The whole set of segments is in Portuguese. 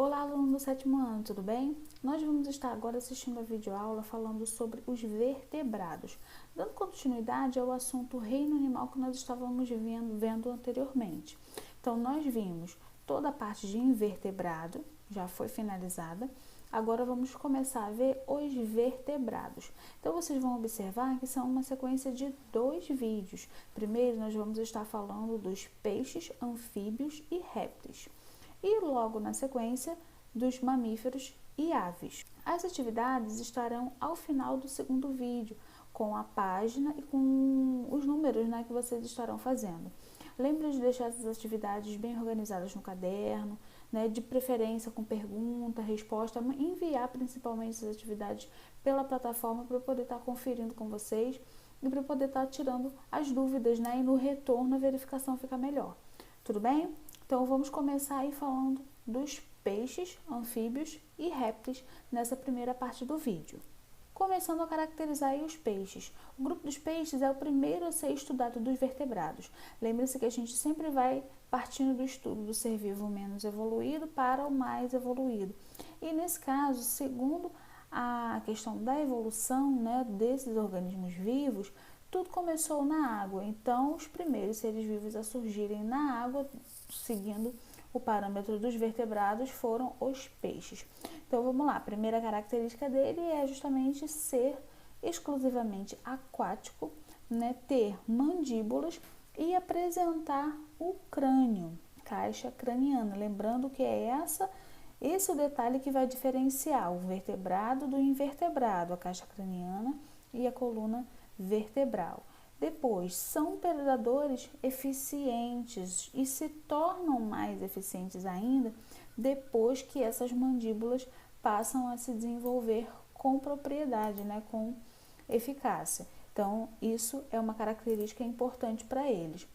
Olá, aluno do sétimo ano, tudo bem? Nós vamos estar agora assistindo a videoaula falando sobre os vertebrados, dando continuidade ao assunto reino animal que nós estávamos vendo anteriormente. Então, nós vimos toda a parte de invertebrado, já foi finalizada. Agora vamos começar a ver os vertebrados. Então, vocês vão observar que são uma sequência de 2 vídeos. Primeiro, nós vamos estar falando dos peixes, anfíbios e répteis. E logo na sequência, dos mamíferos e aves. As atividades estarão ao final do segundo vídeo, com a página e com os números, que vocês estarão fazendo. Lembre de deixar essas atividades bem organizadas no caderno, de preferência com pergunta, resposta, enviar principalmente essas atividades pela plataforma para eu poder estar conferindo com vocês e para poder estar tirando as dúvidas, e no retorno a verificação fica melhor. Tudo bem? Então, vamos começar aí falando dos peixes, anfíbios e répteis nessa primeira parte do vídeo. Começando a caracterizar aí os peixes. O grupo dos peixes é o primeiro a ser estudado dos vertebrados. Lembre-se que a gente sempre vai partindo do estudo do ser vivo menos evoluído para o mais evoluído. E nesse caso, segundo a questão da evolução, desses organismos vivos, tudo começou na água. Então, os primeiros seres vivos a surgirem na água, seguindo o parâmetro dos vertebrados, foram os peixes. Então, vamos lá. A primeira característica dele é justamente ser exclusivamente aquático, ter mandíbulas e apresentar o crânio, caixa craniana. Lembrando que é esse o detalhe que vai diferenciar o vertebrado do invertebrado, a caixa craniana e a coluna vertebral. Depois, são predadores eficientes e se tornam mais eficientes ainda depois que essas mandíbulas passam a se desenvolver com propriedade, com eficácia. Então, isso é uma característica importante para eles.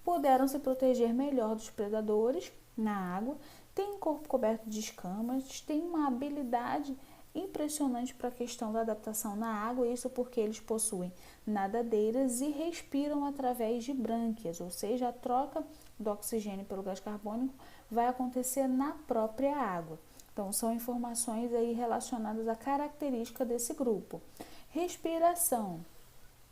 Puderam se proteger melhor dos predadores na água, têm um corpo coberto de escamas, têm uma habilidade impressionante para a questão da adaptação na água, isso porque eles possuem nadadeiras e respiram através de brânquias, ou seja, a troca do oxigênio pelo gás carbônico vai acontecer na própria água. Então, são informações aí relacionadas à característica desse grupo. Respiração.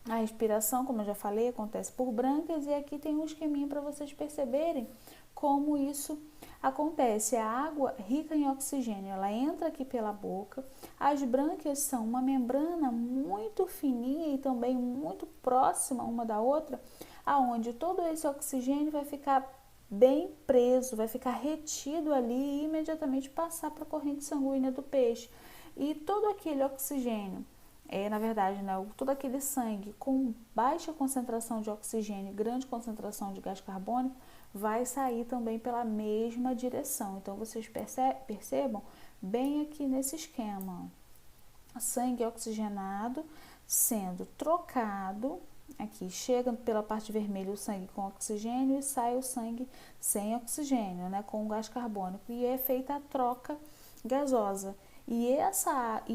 A respiração, como eu já falei, acontece por brânquias e aqui tem um esqueminha para vocês perceberem como isso acontece. A água rica em oxigênio, ela entra aqui pela boca. As brânquias são uma membrana muito fininha e também muito próxima uma da outra, aonde todo esse oxigênio vai ficar bem preso, vai ficar retido ali e imediatamente passar para a corrente sanguínea do peixe. E todo aquele oxigênio, na verdade, todo aquele sangue com baixa concentração de oxigênio e grande concentração de gás carbônico vai sair também pela mesma direção. Então, vocês percebam bem aqui nesse esquema. Sangue oxigenado sendo trocado, aqui chega pela parte vermelha o sangue com oxigênio e sai o sangue sem oxigênio, com o gás carbônico. E é feita a troca gasosa. E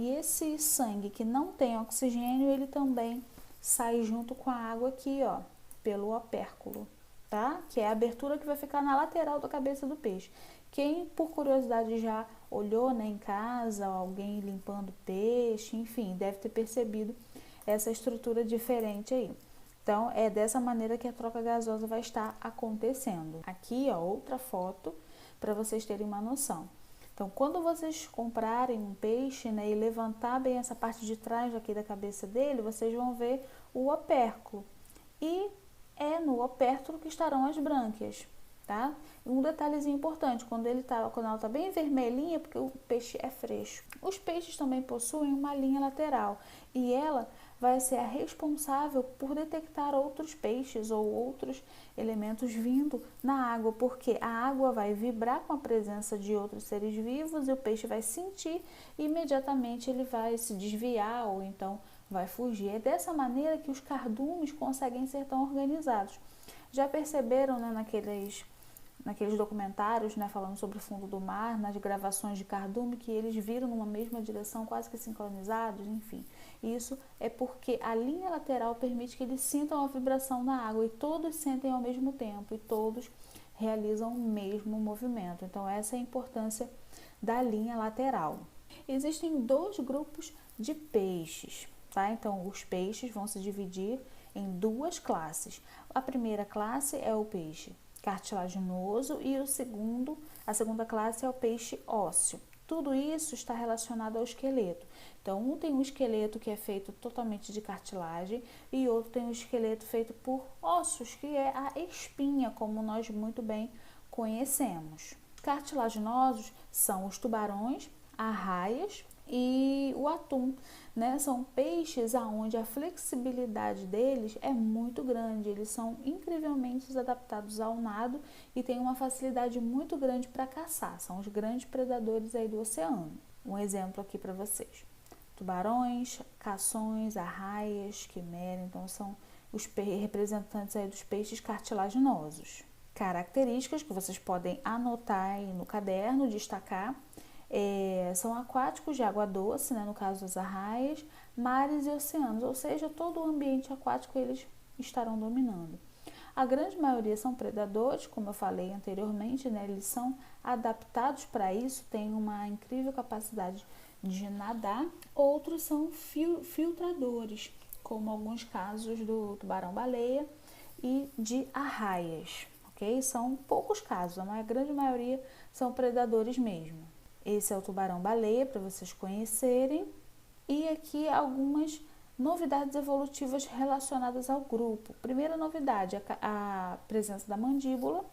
esse sangue que não tem oxigênio, ele também sai junto com a água aqui, pelo opérculo, tá? Que é a abertura que vai ficar na lateral da cabeça do peixe. Quem, por curiosidade, já olhou, em casa, alguém limpando peixe, enfim, deve ter percebido essa estrutura diferente aí. Então, é dessa maneira que a troca gasosa vai estar acontecendo. Aqui, outra foto para vocês terem uma noção. Então, quando vocês comprarem um peixe, e levantar bem essa parte de trás aqui da cabeça dele, vocês vão ver o opérculo. E é no opérculo que estarão as brânquias, tá? Um detalhezinho importante, quando ela está bem vermelhinha, porque o peixe é fresco. Os peixes também possuem uma linha lateral e ela vai ser a responsável por detectar outros peixes ou outros elementos vindo na água, porque a água vai vibrar com a presença de outros seres vivos e o peixe vai sentir e imediatamente ele vai se desviar ou então vai fugir. É dessa maneira que os cardumes conseguem ser tão organizados. Já perceberam, naqueles documentários, falando sobre o fundo do mar, nas gravações de cardume, que eles viram numa mesma direção, quase que sincronizados, enfim. Isso é porque a linha lateral permite que eles sintam a vibração na água e todos sentem ao mesmo tempo e todos realizam o mesmo movimento. Então, essa é a importância da linha lateral. Existem 2 grupos de peixes, tá? Então, os peixes vão se dividir em 2 classes. A primeira classe é o peixe cartilaginoso e a segunda classe é o peixe ósseo. Tudo isso está relacionado ao esqueleto. Então, um tem um esqueleto que é feito totalmente de cartilagem e outro tem um esqueleto feito por ossos, que é a espinha, como nós muito bem conhecemos. Cartilaginosos são os tubarões, arraias e o atum, né? São peixes onde a flexibilidade deles é muito grande, eles são incrivelmente adaptados ao nado e têm uma facilidade muito grande para caçar, são os grandes predadores aí do oceano. Um exemplo aqui para vocês: tubarões, cações, arraias, quimera, então são os representantes aí dos peixes cartilaginosos. Características que vocês podem anotar aí no caderno, destacar: são aquáticos de água doce, né, no caso das arraias, mares e oceanos, ou seja, todo o ambiente aquático eles estarão dominando. A grande maioria são predadores, como eu falei anteriormente, né, eles são adaptados para isso, têm uma incrível capacidade de nadar. Outros são filtradores, como alguns casos do tubarão-baleia e de arraias, ok? São poucos casos, a grande maioria são predadores mesmo. Esse é o tubarão-baleia, para vocês conhecerem. E aqui algumas novidades evolutivas relacionadas ao grupo. Primeira novidade, a presença da mandíbula,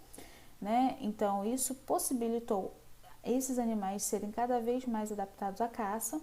né? Então, isso possibilitou esses animais serem cada vez mais adaptados à caça.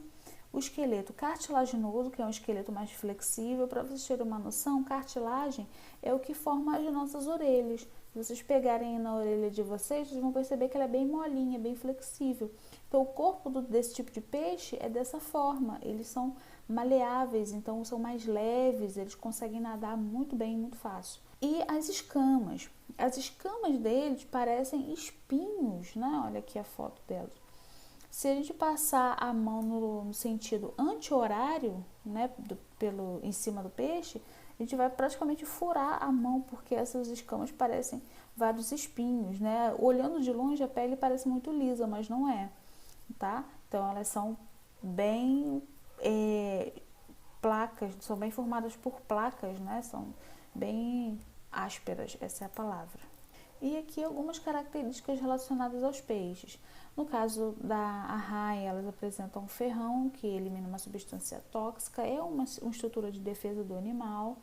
O esqueleto cartilaginoso, que é um esqueleto mais flexível. Para vocês terem uma noção, cartilagem é o que forma as nossas orelhas. Se vocês pegarem na orelha de vocês vão perceber que ela é bem molinha, bem flexível. Então, o corpo desse tipo de peixe é dessa forma. Eles são maleáveis, então são mais leves, eles conseguem nadar muito bem, muito fácil. E as escamas. As escamas deles parecem espinhos, né? Olha aqui a foto delas. Se a gente passar a mão no sentido anti-horário, né, em cima do peixe, a gente vai praticamente furar a mão, porque essas escamas parecem vários espinhos, né? Olhando de longe, a pele parece muito lisa, mas não é, tá? Então, elas são bem placas, são bem formadas por placas, né? São bem ásperas, essa é a palavra. E aqui algumas características relacionadas aos peixes. No caso da arraia, elas apresentam um ferrão que elimina uma substância tóxica, é uma estrutura de defesa do animal.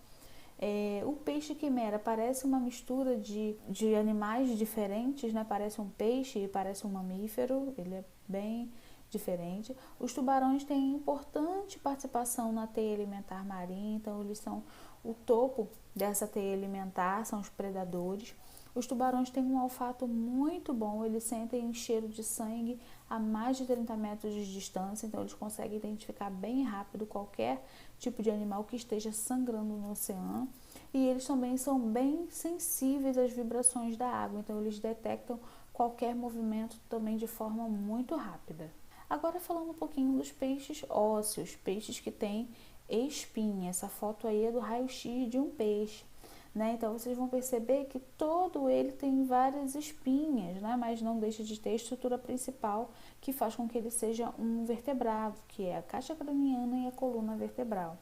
O peixe quimera parece uma mistura de animais diferentes, né? Parece um peixe e parece um mamífero, ele é bem diferente. Os tubarões têm importante participação na teia alimentar marinha, então eles são o topo dessa teia alimentar, são os predadores. Os tubarões têm um olfato muito bom, eles sentem um cheiro de sangue a mais de 30 metros de distância, então eles conseguem identificar bem rápido qualquer tipo de animal que esteja sangrando no oceano. E eles também são bem sensíveis às vibrações da água, então eles detectam qualquer movimento também de forma muito rápida. Agora falando um pouquinho dos peixes ósseos, peixes que têm espinha. Essa foto aí é do raio-x de um peixe. Né? Então, vocês vão perceber que todo ele tem várias espinhas, né? Mas não deixa de ter a estrutura principal que faz com que ele seja um vertebrado, que é a caixa craniana e a coluna vertebral.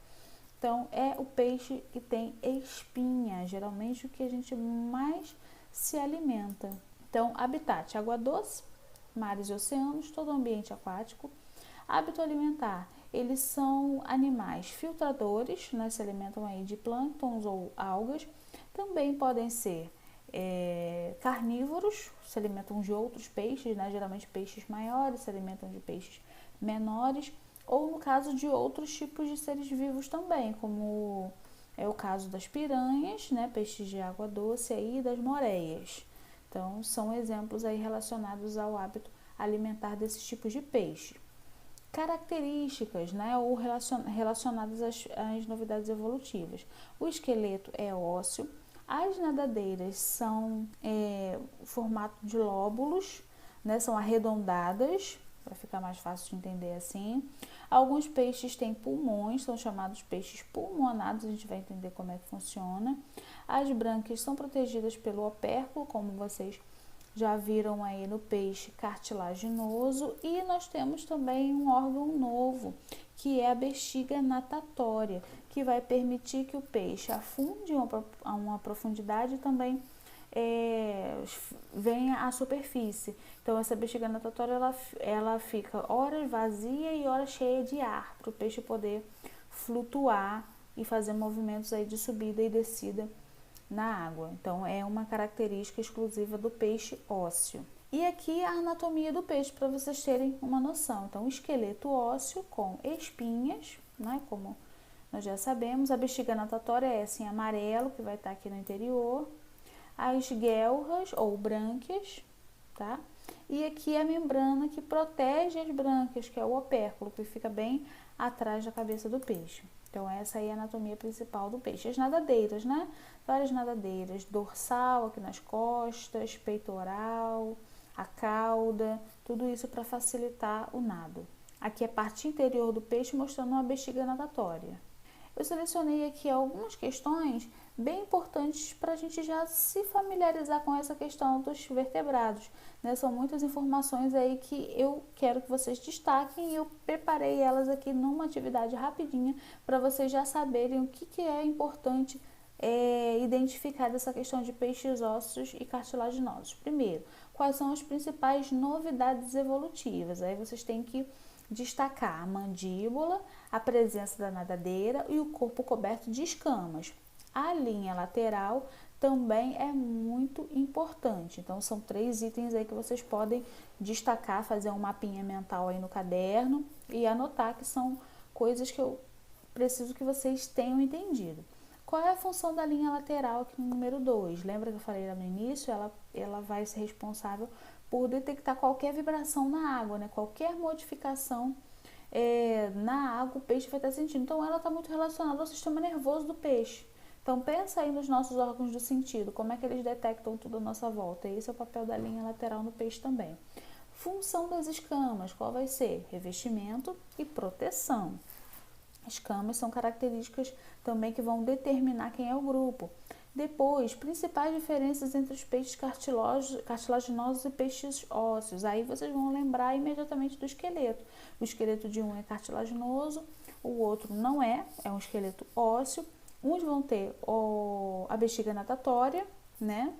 Então, é o peixe que tem espinha, geralmente o que a gente mais se alimenta. Então, habitat, água doce, mares e oceanos, todo ambiente aquático. Hábito alimentar, eles são animais filtradores, né? Se alimentam aí de plânctons ou algas. Também podem ser carnívoros, se alimentam de outros peixes, né? Geralmente peixes maiores, se alimentam de peixes menores, ou no caso de outros tipos de seres vivos também, como é o caso das piranhas, né? Peixes de água doce aí, e das moreias. Então, são exemplos aí relacionados ao hábito alimentar desses tipos de peixe. Características, né, ou relacionadas às novidades evolutivas. O esqueleto é ósseo, as nadadeiras são formato de lóbulos, né, são arredondadas, para ficar mais fácil de entender assim. Alguns peixes têm pulmões, são chamados peixes pulmonados, a gente vai entender como é que funciona. As brânquias são protegidas pelo opérculo, como vocês já viram aí no peixe cartilaginoso, e nós temos também um órgão novo, que é a bexiga natatória, que vai permitir que o peixe afunde a uma profundidade e também venha à superfície. Então essa bexiga natatória ela fica horas vazia e horas cheia de ar, para o peixe poder flutuar e fazer movimentos aí de subida e descida na água. Então é uma característica exclusiva do peixe ósseo. E aqui a anatomia do peixe, para vocês terem uma noção. Então, o esqueleto ósseo com espinhas, né, como nós já sabemos. A bexiga natatória é assim amarelo, que vai estar aqui no interior. As guelras ou brânquias, tá? E aqui a membrana que protege as brânquias, que é o opérculo, que fica bem atrás da cabeça do peixe. Então, essa aí é a anatomia principal do peixe. As nadadeiras, né? Várias nadadeiras, dorsal aqui nas costas, peitoral, a cauda, tudo isso para facilitar o nado. Aqui é a parte interior do peixe mostrando uma bexiga natatória. Eu selecionei aqui algumas questões bem importantes para a gente já se familiarizar com essa questão dos vertebrados, né? São muitas informações aí que eu quero que vocês destaquem e eu preparei elas aqui numa atividade rapidinha para vocês já saberem o que é importante identificar dessa questão de peixes ósseos e cartilaginosos. Primeiro, quais são as principais novidades evolutivas? Aí vocês têm que destacar a mandíbula, a presença da nadadeira e o corpo coberto de escamas. A linha lateral também é muito importante. Então, são 3 itens aí que vocês podem destacar, fazer um mapinha mental aí no caderno e anotar, que são coisas que eu preciso que vocês tenham entendido. Qual é a função da linha lateral aqui no número 2? Lembra que eu falei lá no início? Ela vai ser responsável por detectar qualquer vibração na água, né? Qualquer modificação na água, o peixe vai estar sentindo. Então, ela está muito relacionada ao sistema nervoso do peixe. Então, pensa aí nos nossos órgãos do sentido, como é que eles detectam tudo à nossa volta. Esse é o papel da linha lateral no peixe também. Função das escamas, qual vai ser? Revestimento e proteção. Escamas são características também que vão determinar quem é o grupo. Depois, principais diferenças entre os peixes cartilaginosos e peixes ósseos. Aí vocês vão lembrar imediatamente do esqueleto. O esqueleto de um é cartilaginoso, o outro não é um esqueleto ósseo. Uns vão ter a bexiga natatória, né,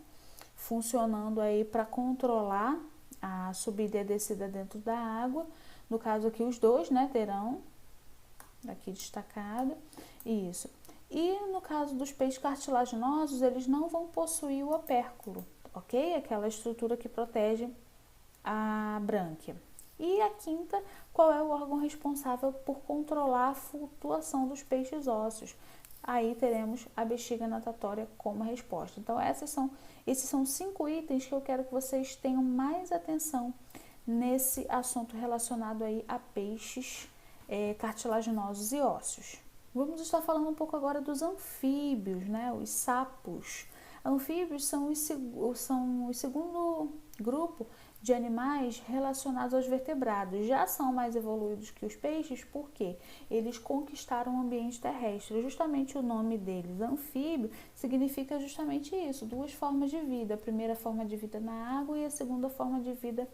funcionando aí para controlar a subida e a descida dentro da água. No caso aqui, os dois, né, terão aqui destacado, isso. E no caso dos peixes cartilaginosos, eles não vão possuir o opérculo, ok? Aquela estrutura que protege a brânquia. E a quinta, qual é o órgão responsável por controlar a flutuação dos peixes ósseos? Aí teremos a bexiga natatória como resposta. Então, esses são 5 itens que eu quero que vocês tenham mais atenção nesse assunto relacionado aí a peixes cartilaginosos e ósseos. Vamos estar falando um pouco agora dos anfíbios, né? Os sapos. Anfíbios são o segundo grupo de animais relacionados aos vertebrados. Já são mais evoluídos que os peixes porque eles conquistaram o ambiente terrestre. Justamente o nome deles, anfíbio, significa justamente isso, 2 formas de vida. A primeira forma de vida na água e a segunda forma de vida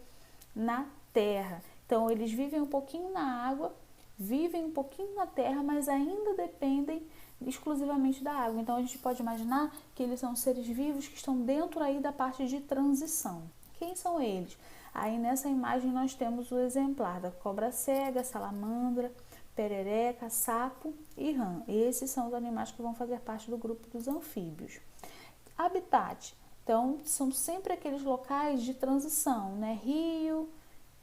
na terra. Então, eles vivem um pouquinho na água, vivem um pouquinho na terra, mas ainda dependem exclusivamente da água. Então, a gente pode imaginar que eles são seres vivos que estão dentro aí da parte de transição. Quem são eles? Aí, nessa imagem, nós temos o exemplar da cobra cega, salamandra, perereca, sapo e rã. Esses são os animais que vão fazer parte do grupo dos anfíbios. Habitat. Então, são sempre aqueles locais de transição, né? Rio,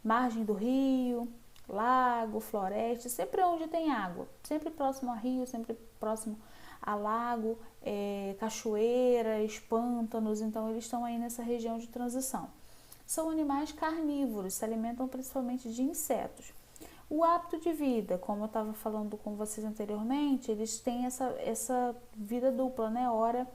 margem do rio, lago, floresta, sempre onde tem água, sempre próximo a rio, sempre próximo a lago, cachoeiras, pântanos. Então, eles estão aí nessa região de transição. São animais carnívoros, se alimentam principalmente de insetos. O hábito de vida, como eu estava falando com vocês anteriormente, eles têm essa vida dupla, né? Ora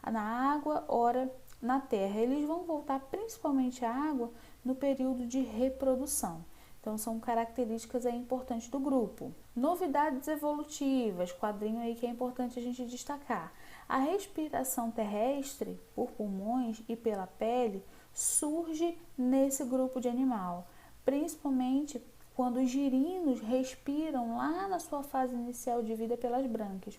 na água, ora na terra. Eles vão voltar principalmente à água no período de reprodução. Então, são características aí importantes do grupo. Novidades evolutivas, quadrinho aí que é importante a gente destacar. A respiração terrestre por pulmões e pela pele surge nesse grupo de animal, principalmente quando os girinos respiram lá na sua fase inicial de vida pelas brânquias.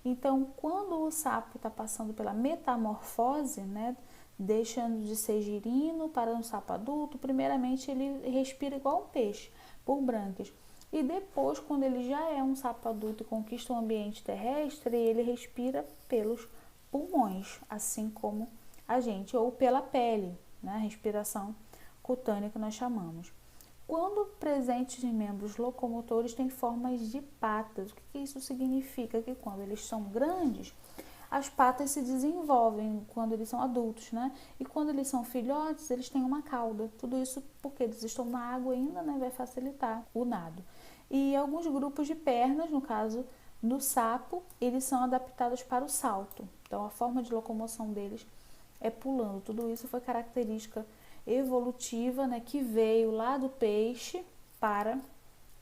Então, quando o sapo está passando pela metamorfose, né, deixando de ser girino para um sapo adulto, primeiramente ele respira igual um peixe, por brânquias. E depois, quando ele já é um sapo adulto e conquista o ambiente terrestre, ele respira pelos pulmões, assim como a gente, ou pela pele, né, respiração cutânea que nós chamamos. Quando presentes em membros locomotores têm formas de patas. O que isso significa? Que quando eles são grandes, as patas se desenvolvem quando eles são adultos, né? E quando eles são filhotes, eles têm uma cauda. Tudo isso porque eles estão na água ainda, né? Vai facilitar o nado. E alguns grupos de pernas, no caso do sapo, eles são adaptados para o salto. Então, a forma de locomoção deles é pulando. Tudo isso foi característica evolutiva, né, que veio lá do peixe para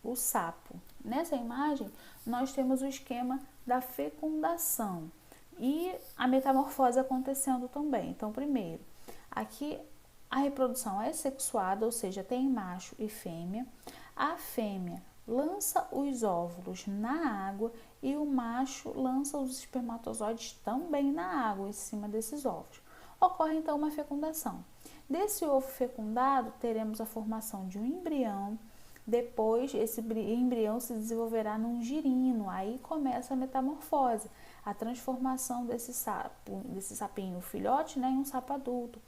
o sapo. Nessa imagem, nós temos o esquema da fecundação e a metamorfose acontecendo também. Então, primeiro, aqui a reprodução é sexuada, ou seja, tem macho e fêmea. A fêmea lança os óvulos na água e o macho lança os espermatozoides também na água, em cima desses ovos. Ocorre então uma fecundação. Desse ovo fecundado, teremos a formação de um embrião. Depois, esse embrião se desenvolverá num girino. Aí começa a metamorfose, a transformação desse sapinho filhote, né, em um sapo adulto.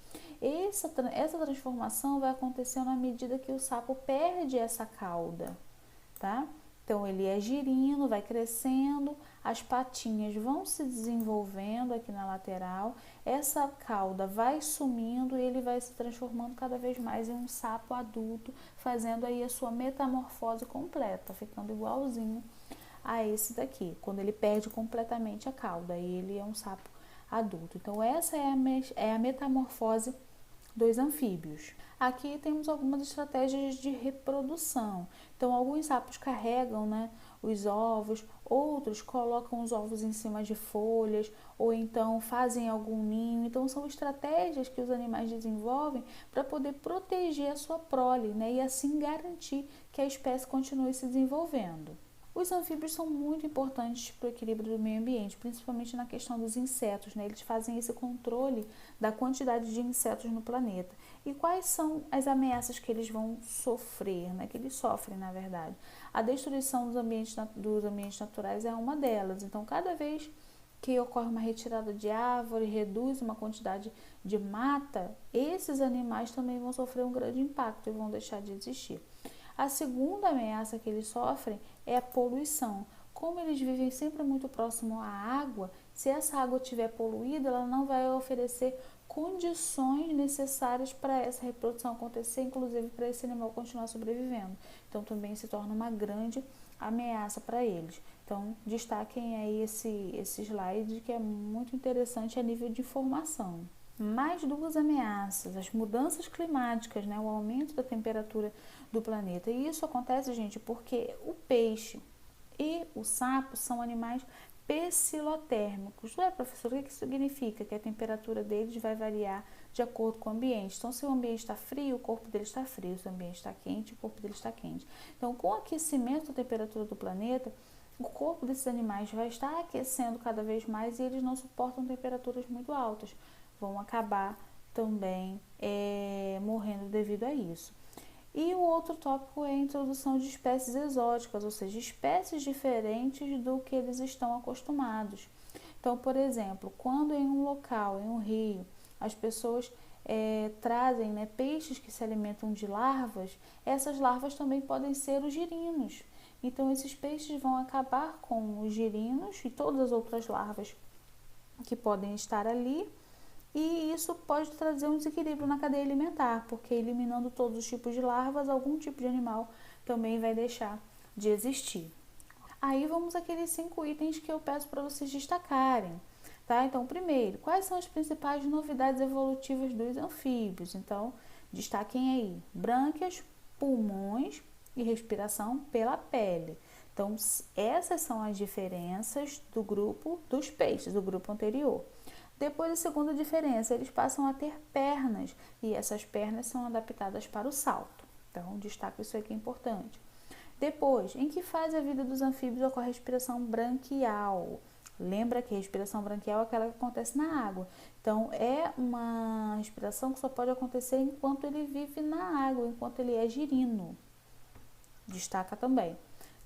Essa transformação vai acontecendo à medida que o sapo perde essa cauda, tá? Então, ele é girino, vai crescendo, as patinhas vão se desenvolvendo aqui na lateral, essa cauda vai sumindo e ele vai se transformando cada vez mais em um sapo adulto, fazendo aí a sua metamorfose completa, ficando igualzinho a esse daqui, quando ele perde completamente a cauda, e ele é um sapo adulto. Então, essa é a metamorfose dos anfíbios. Aqui temos algumas estratégias de reprodução. Então, alguns sapos carregam, né, os ovos, outros colocam os ovos em cima de folhas, ou então fazem algum ninho. Então, são estratégias que os animais desenvolvem para poder proteger a sua prole, né, e assim garantir que a espécie continue se desenvolvendo. Os anfíbios são muito importantes para o equilíbrio do meio ambiente, principalmente na questão dos insetos, né? Eles fazem esse controle da quantidade de insetos no planeta. E quais são as ameaças que eles vão sofrer, né? Que eles sofrem, na verdade. A destruição dos ambientes naturais é uma delas. Então, cada vez que ocorre uma retirada de árvore, reduz uma quantidade de mata, esses animais também vão sofrer um grande impacto e vão deixar de existir. A segunda ameaça que eles sofrem é a poluição. Como eles vivem sempre muito próximo à água, se essa água estiver poluída, ela não vai oferecer condições necessárias para essa reprodução acontecer, inclusive para esse animal continuar sobrevivendo. Então, também se torna uma grande ameaça para eles. Então, destaquem aí esse slide que é muito interessante a nível de informação. Mais duas ameaças, as mudanças climáticas, né, o aumento da temperatura do planeta. E isso acontece, gente, porque o peixe e o sapo são animais pecilotérmicos. Ué, professor, o que isso significa? Que a temperatura deles vai variar de acordo com o ambiente. Então, se o ambiente está frio, o corpo dele está frio. Se o ambiente está quente, o corpo dele está quente. Então, com o aquecimento da temperatura do planeta, o corpo desses animais vai estar aquecendo cada vez mais e eles não suportam temperaturas muito altas. Vão acabar também morrendo devido a isso. E o outro tópico é a introdução de espécies exóticas, ou seja, espécies diferentes do que eles estão acostumados. Então, por exemplo, quando em um local, em um rio, as pessoas trazem, né, peixes que se alimentam de larvas, essas larvas também podem ser os girinos. Então, esses peixes vão acabar com os girinos e todas as outras larvas que podem estar ali. E isso pode trazer um desequilíbrio na cadeia alimentar, porque eliminando todos os tipos de larvas, algum tipo de animal também vai deixar de existir. Aí vamos àqueles 5 itens que eu peço para vocês destacarem, tá? Então, primeiro, quais são as principais novidades evolutivas dos anfíbios? Então, destaquem aí: brânquias, pulmões e respiração pela pele. Então, essas são as diferenças do grupo dos peixes, do grupo anterior. Depois, a segunda diferença, eles passam a ter pernas e essas pernas são adaptadas para o salto. Então, destaco isso aqui, é importante. Depois, em que fase da vida dos anfíbios ocorre a respiração branquial? Lembra que a respiração branquial é aquela que acontece na água. Então, é uma respiração que só pode acontecer enquanto ele vive na água, enquanto ele é girino. Destaca também.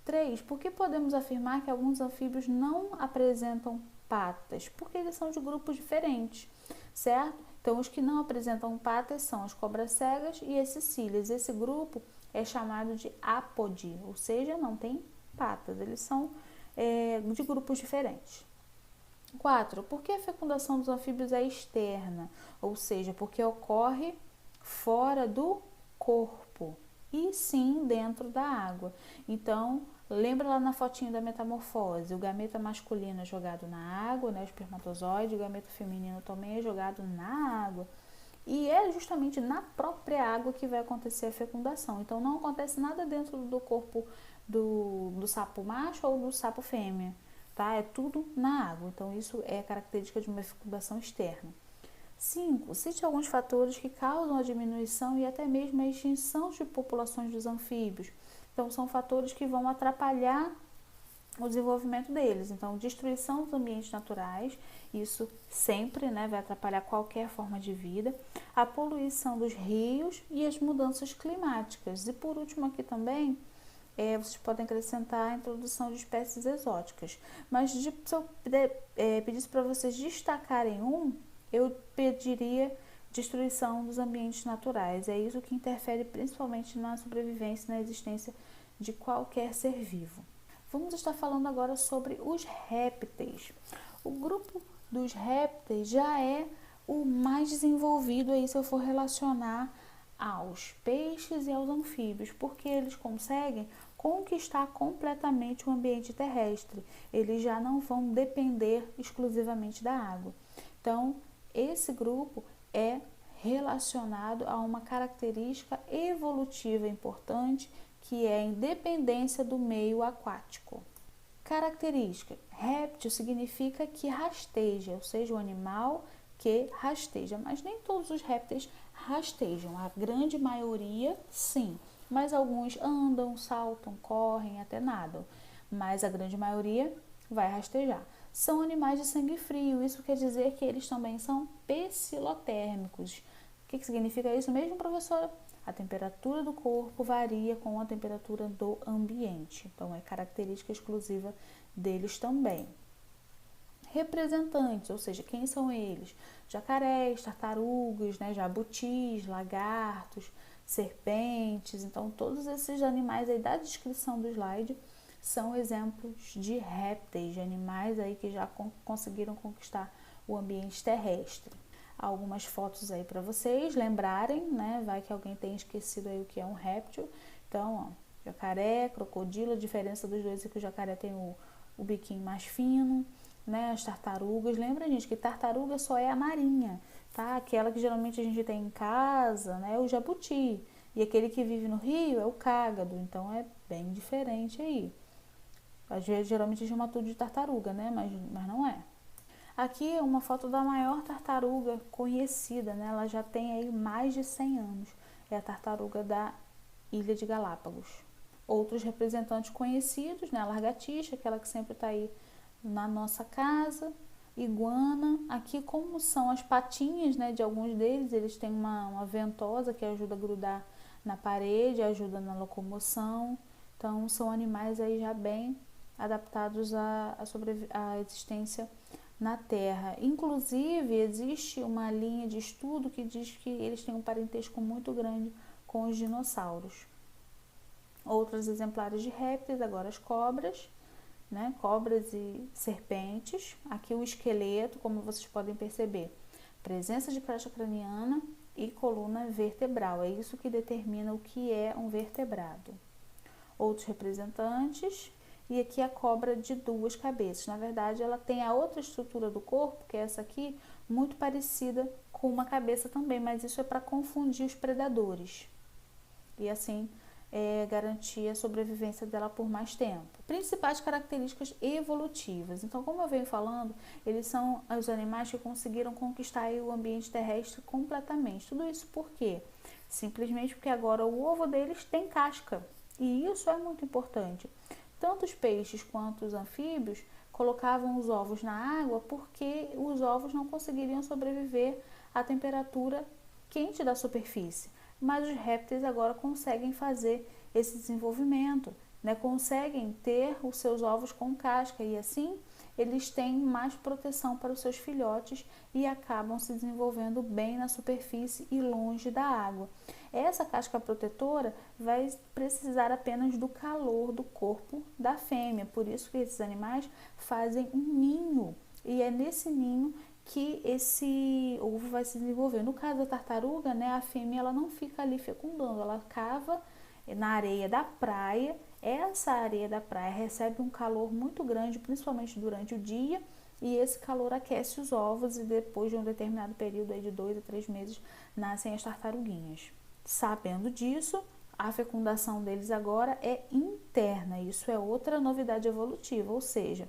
3. Por que podemos afirmar que alguns anfíbios não apresentam patas? Porque eles são de grupos diferentes, certo? Então, os que não apresentam patas são as cobras cegas e as cecílias. Esse grupo é chamado de apode, ou seja, não tem patas. Eles são de grupos diferentes. 4. Por que a fecundação dos anfíbios é externa? Ou seja, porque ocorre fora do corpo e sim dentro da água. Então, lembra lá na fotinho da metamorfose, o gameta masculino é jogado na água, né, o espermatozoide, o gameta feminino também é jogado na água. E é justamente na própria água que vai acontecer a fecundação. Então, não acontece nada dentro do corpo do sapo macho ou do sapo fêmea, tá? É tudo na água. Então, isso é característica de uma fecundação externa. 5. Cite alguns fatores que causam a diminuição e até mesmo a extinção de populações dos anfíbios. Então, são fatores que vão atrapalhar o desenvolvimento deles. Então, destruição dos ambientes naturais, isso sempre, né, vai atrapalhar qualquer forma de vida. A poluição dos rios e as mudanças climáticas. E por último aqui também, vocês podem acrescentar a introdução de espécies exóticas. Mas se eu pedisse para vocês destacarem eu pediria destruição dos ambientes naturais. É isso que interfere principalmente na sobrevivência e na existência de qualquer ser vivo. Vamos estar falando agora sobre os répteis. O grupo dos répteis já é o mais desenvolvido aí se eu for relacionar aos peixes e aos anfíbios, porque eles conseguem conquistar completamente o ambiente terrestre. Eles já não vão depender exclusivamente da água. Então, esse grupo é relacionado a uma característica evolutiva importante, que é a independência do meio aquático. Característica: réptil significa que rasteja, ou seja, o animal que rasteja, mas nem todos os répteis rastejam, a grande maioria sim, mas alguns andam, saltam, correm, até nadam, mas a grande maioria vai rastejar. São animais de sangue frio, isso quer dizer que eles também são pecilotérmicos. O que significa isso mesmo, professora? A temperatura do corpo varia com a temperatura do ambiente, então é característica exclusiva deles também. Representantes, ou seja, quem são eles? Jacarés, tartarugas, né, jabutis, lagartos, serpentes. Então, todos esses animais aí da descrição do slide são exemplos de répteis, de animais aí que já conseguiram conquistar o ambiente terrestre. Algumas fotos aí para vocês lembrarem, né? Vai que alguém tenha esquecido aí o que é um réptil. Então, ó, jacaré, crocodilo, a diferença dos dois é que o jacaré tem o biquinho mais fino, né? As tartarugas, lembra, gente, que tartaruga só é a marinha, tá? Aquela que geralmente a gente tem em casa, né? É o jabuti. E aquele que vive no rio é o cágado, então é bem diferente aí. Às vezes, geralmente a gente chama tudo de tartaruga, né? Mas não é. Aqui é uma foto da maior tartaruga conhecida, né? Ela já tem aí mais de 100 anos. É a tartaruga da Ilha de Galápagos. Outros representantes conhecidos, né? A lagartixa, aquela que sempre está aí na nossa casa. Iguana. Aqui, como são as patinhas, né, de alguns deles, eles têm uma ventosa que ajuda a grudar na parede, ajuda na locomoção. Então, são animais aí já bem adaptados à existência na Terra. Inclusive, existe uma linha de estudo que diz que eles têm um parentesco muito grande com os dinossauros. Outros exemplares de répteis, agora as cobras, né? Cobras e serpentes. Aqui o esqueleto, como vocês podem perceber, presença de crosta craniana e coluna vertebral. É isso que determina o que é um vertebrado. Outros representantes. E aqui a cobra de 2 cabeças. Na verdade, ela tem a outra estrutura do corpo, que é essa aqui, muito parecida com uma cabeça também, mas isso é para confundir os predadores. E assim, garantir a sobrevivência dela por mais tempo. Principais características evolutivas. Então, como eu venho falando, eles são os animais que conseguiram conquistar o ambiente terrestre completamente. Tudo isso por quê? Simplesmente porque agora o ovo deles tem casca. E isso é muito importante. Tanto os peixes quanto os anfíbios colocavam os ovos na água porque os ovos não conseguiriam sobreviver à temperatura quente da superfície. Mas os répteis agora conseguem fazer esse desenvolvimento, né? Conseguem ter os seus ovos com casca e assim eles têm mais proteção para os seus filhotes e acabam se desenvolvendo bem na superfície e longe da água. Essa casca protetora vai precisar apenas do calor do corpo da fêmea, por isso que esses animais fazem um ninho e é nesse ninho que esse ovo vai se desenvolver. No caso da tartaruga, né, a fêmea ela não fica ali fecundando, ela cava na areia da praia. Essa areia da praia recebe um calor muito grande, principalmente durante o dia, e esse calor aquece os ovos e depois de um determinado período aí de 2 a 3 meses nascem as tartaruguinhas. Sabendo disso, a fecundação deles agora é interna, isso é outra novidade evolutiva, ou seja,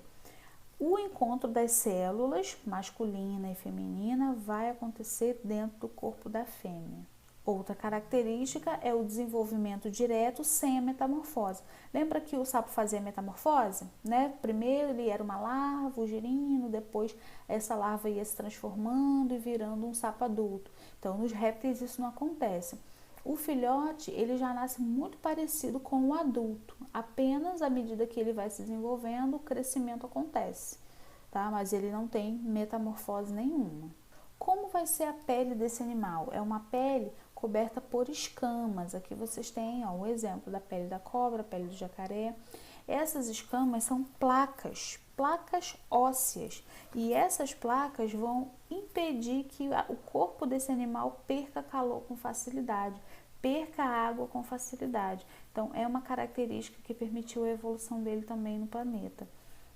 o encontro das células masculina e feminina vai acontecer dentro do corpo da fêmea. Outra característica é o desenvolvimento direto sem a metamorfose. Lembra que o sapo fazia metamorfose? Né? Primeiro ele era uma larva, o girino, depois essa larva ia se transformando e virando um sapo adulto. Então, nos répteis isso não acontece. O filhote ele já nasce muito parecido com o adulto, apenas à medida que ele vai se desenvolvendo, o crescimento acontece, tá? Mas ele não tem metamorfose nenhuma. Como vai ser a pele desse animal? É uma pele coberta por escamas. Aqui vocês têm o exemplo da pele da cobra, a pele do jacaré. Essas escamas são placas ósseas, e essas placas vão impedir que o corpo desse animal perca calor com facilidade, perca água com facilidade. Então, é uma característica que permitiu a evolução dele também no planeta.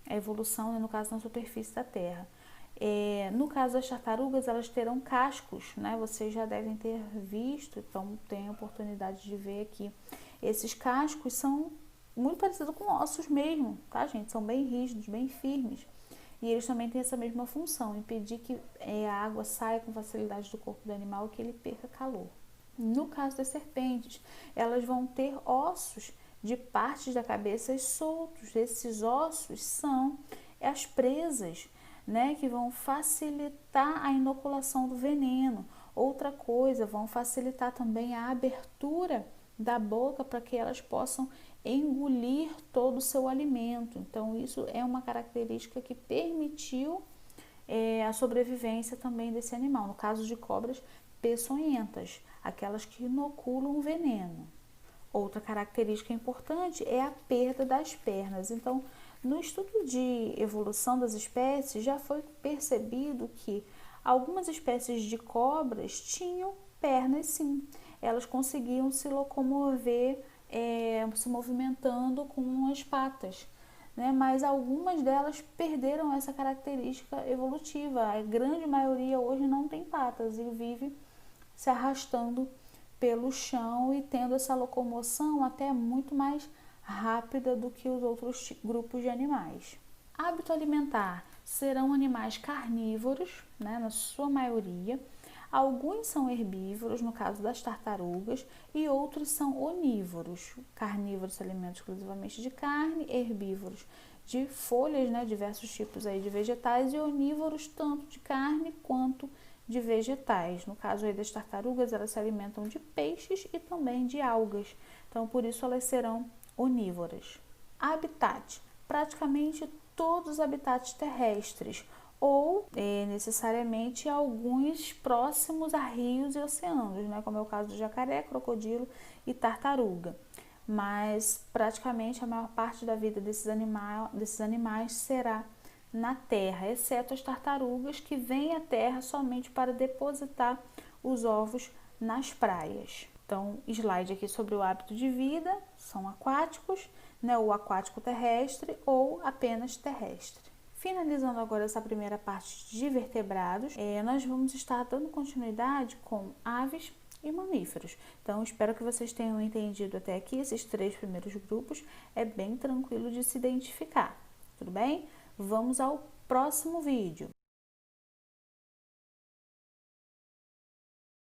A evolução, no caso, na superfície da Terra. No caso das tartarugas, elas terão cascos, né? Vocês já devem ter visto, então tem a oportunidade de ver aqui. Esses cascos são muito parecidos com ossos mesmo, tá, gente? São bem rígidos, bem firmes. E eles também têm essa mesma função, impedir que a água saia com facilidade do corpo do animal e que ele perca calor. No caso das serpentes, elas vão ter ossos de partes da cabeça soltos. Esses ossos são as presas, né, que vão facilitar a inoculação do veneno. Outra coisa, vão facilitar também a abertura da boca para que elas possam engolir todo o seu alimento. Então, isso é uma característica que permitiu a sobrevivência também desse animal. No caso de cobras peçonhentas, aquelas que inoculam veneno. Outra característica importante é a perda das pernas. Então, no estudo de evolução das espécies, já foi percebido que algumas espécies de cobras tinham pernas, sim. Elas conseguiam se locomover, se movimentando com as patas, né? Mas algumas delas perderam essa característica evolutiva. A grande maioria hoje não tem patas e vive se arrastando pelo chão e tendo essa locomoção até muito mais rápida do que os outros grupos de animais. Hábito alimentar: serão animais carnívoros, né, na sua maioria. Alguns são herbívoros, no caso das tartarugas, e outros são onívoros. Carnívoros se alimentam exclusivamente de carne, herbívoros de folhas, né, diversos tipos aí de vegetais, e onívoros tanto de carne quanto de vegetais. No caso aí das tartarugas, elas se alimentam de peixes e também de algas. Então, por isso elas serão onívoras. Habitat: praticamente todos os habitats terrestres ou necessariamente alguns próximos a rios e oceanos, né? Como é o caso do jacaré, crocodilo e tartaruga. Mas praticamente a maior parte da vida desses animais será na terra, exceto as tartarugas que vêm à terra somente para depositar os ovos nas praias. Então, slide aqui sobre o hábito de vida: são aquáticos, né, ou aquático terrestre ou apenas terrestre. Finalizando agora essa primeira parte de vertebrados, nós vamos estar dando continuidade com aves, e mamíferos. Então, espero que vocês tenham entendido até aqui. Esses 3 primeiros grupos é bem tranquilo de se identificar, tudo bem? Vamos ao próximo vídeo.